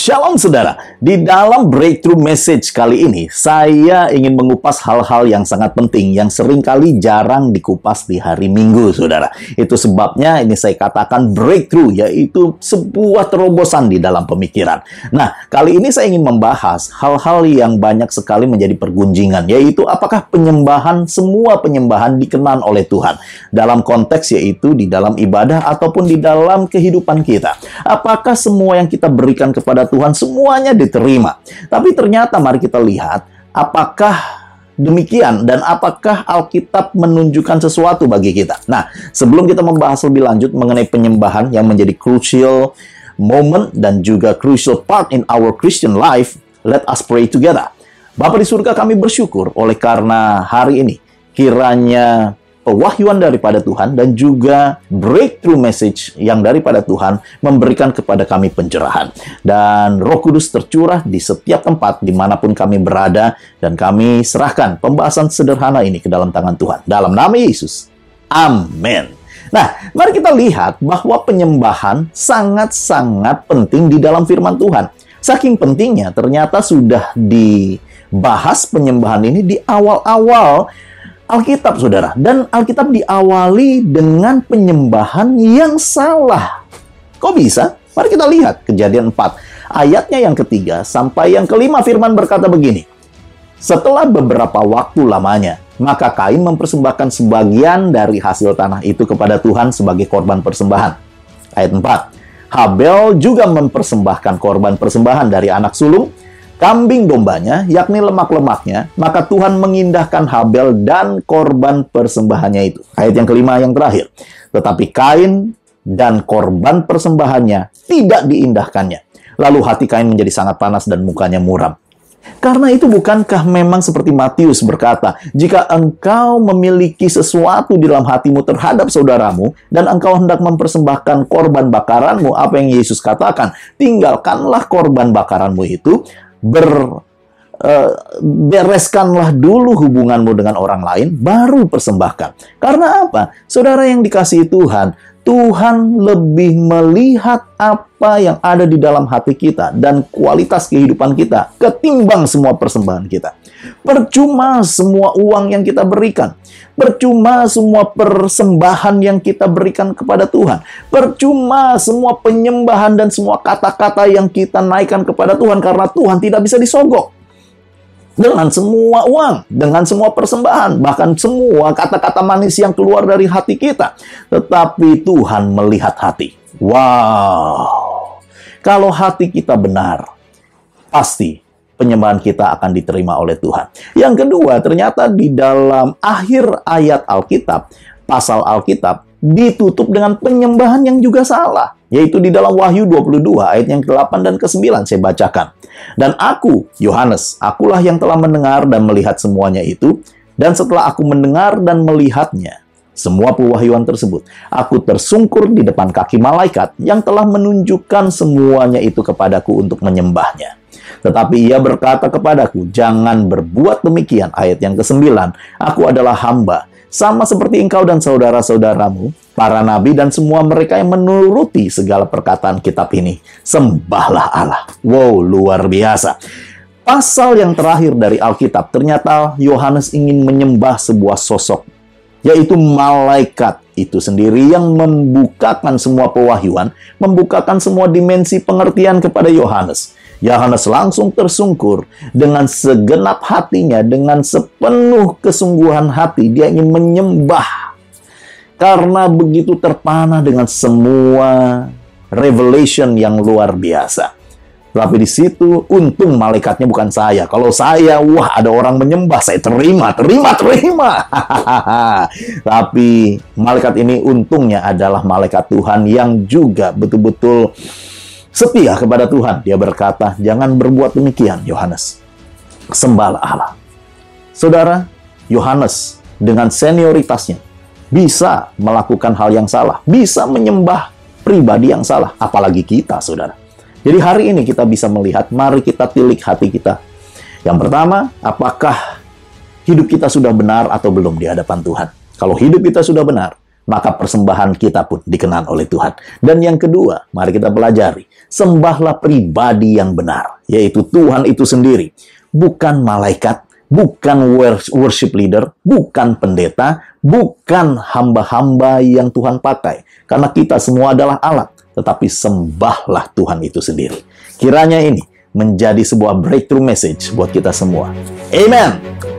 Shalom saudara, di dalam breakthrough message kali ini saya ingin mengupas hal-hal yang sangat penting yang seringkali jarang dikupas di hari Minggu saudara. Itu sebabnya ini saya katakan breakthrough, yaitu sebuah terobosan di dalam pemikiran. Nah, kali ini saya ingin membahas hal-hal yang banyak sekali menjadi pergunjingan, yaitu apakah semua penyembahan dikenan oleh Tuhan dalam konteks yaitu di dalam ibadah ataupun di dalam kehidupan kita. Apakah semua yang kita berikan kepada Tuhan semuanya diterima? Tapi ternyata mari kita lihat apakah demikian dan apakah Alkitab menunjukkan sesuatu bagi kita. Nah, sebelum kita membahas lebih lanjut mengenai penyembahan yang menjadi crucial moment dan juga crucial part in our Christian life, let us pray together. Bapa di surga, kami bersyukur oleh karena hari ini kiranya pewahyuan daripada Tuhan dan juga breakthrough message yang daripada Tuhan memberikan kepada kami pencerahan. Dan Roh Kudus tercurah di setiap tempat dimanapun kami berada, dan kami serahkan pembahasan sederhana ini ke dalam tangan Tuhan. Dalam nama Yesus. Amin. Nah, mari kita lihat bahwa penyembahan sangat-sangat penting di dalam firman Tuhan. Saking pentingnya, ternyata sudah dibahas penyembahan ini di awal-awal Alkitab, saudara. Dan Alkitab diawali dengan penyembahan yang salah. Kok bisa? Mari kita lihat Kejadian 4. Ayatnya yang ketiga sampai yang kelima, firman berkata begini. Setelah beberapa waktu lamanya, maka Kain mempersembahkan sebagian dari hasil tanah itu kepada Tuhan sebagai korban persembahan. Ayat 4. Habel juga mempersembahkan korban persembahan dari anak sulung, kambing dombanya, yakni lemak-lemaknya, maka Tuhan mengindahkan Habel dan korban persembahannya itu. Ayat yang kelima yang terakhir. Tetapi Kain dan korban persembahannya tidak diindahkannya. Lalu hati Kain menjadi sangat panas dan mukanya muram. Karena itu bukankah memang seperti Matius berkata, jika engkau memiliki sesuatu di dalam hatimu terhadap saudaramu, dan engkau hendak mempersembahkan korban bakaranmu, apa yang Yesus katakan, tinggalkanlah korban bakaranmu itu, bereskanlah dulu hubunganmu dengan orang lain, baru persembahkan. Karena apa? Saudara yang dikasihi Tuhan, Tuhan lebih melihat apa yang ada di dalam hati kita dan kualitas kehidupan kita ketimbang semua persembahan kita. Percuma semua uang yang kita berikan. Percuma semua persembahan yang kita berikan kepada Tuhan. Percuma semua penyembahan dan semua kata-kata yang kita naikkan kepada Tuhan, karena Tuhan tidak bisa disogok dengan semua uang, dengan semua persembahan, bahkan semua kata-kata manis yang keluar dari hati kita. Tetapi Tuhan melihat hati. Wow! Kalau hati kita benar, pasti penyembahan kita akan diterima oleh Tuhan. Yang kedua, ternyata di dalam akhir ayat Alkitab, pasal Alkitab, ditutup dengan penyembahan yang juga salah. Yaitu di dalam Wahyu 22, ayat yang ke-8 dan ke-9, saya bacakan. Dan aku, Yohanes, akulah yang telah mendengar dan melihat semuanya itu. Dan setelah aku mendengar dan melihatnya, semua pewahyuan tersebut, aku tersungkur di depan kaki malaikat yang telah menunjukkan semuanya itu kepadaku untuk menyembahnya. Tetapi ia berkata kepadaku, jangan berbuat demikian. Ayat yang ke-9, aku adalah hamba, sama seperti engkau dan saudara-saudaramu, para nabi dan semua mereka yang menuruti segala perkataan kitab ini. Sembahlah Allah. Wow, luar biasa. Pasal yang terakhir dari Alkitab, ternyata Yohanes ingin menyembah sebuah sosok, yaitu malaikat itu sendiri yang membukakan semua pewahyuan, membukakan semua dimensi pengertian kepada Yohanes. Yohanes langsung tersungkur dengan segenap hatinya, dengan sepenuh kesungguhan hati. Dia ingin menyembah karena begitu terpana dengan semua revelation yang luar biasa. Tapi di situ untung malaikatnya bukan saya. Kalau saya, wah ada orang menyembah, saya terima. Tapi malaikat ini untungnya adalah malaikat Tuhan yang juga betul-betul setia kepada Tuhan. Dia berkata, jangan berbuat demikian, Yohanes. Sembahlah Allah. Saudara, Yohanes dengan senioritasnya bisa melakukan hal yang salah, bisa menyembah pribadi yang salah, apalagi kita, saudara. Jadi hari ini kita bisa melihat, mari kita tilik hati kita. Yang pertama, apakah hidup kita sudah benar atau belum di hadapan Tuhan? Kalau hidup kita sudah benar, maka persembahan kita pun dikenan oleh Tuhan. Dan yang kedua, mari kita pelajari, sembahlah pribadi yang benar, yaitu Tuhan itu sendiri, bukan malaikat, bukan worship leader, bukan pendeta, bukan hamba-hamba yang Tuhan pakai. Karena kita semua adalah alat, tetapi sembahlah Tuhan itu sendiri. Kiranya ini menjadi sebuah breakthrough message buat kita semua. Amen.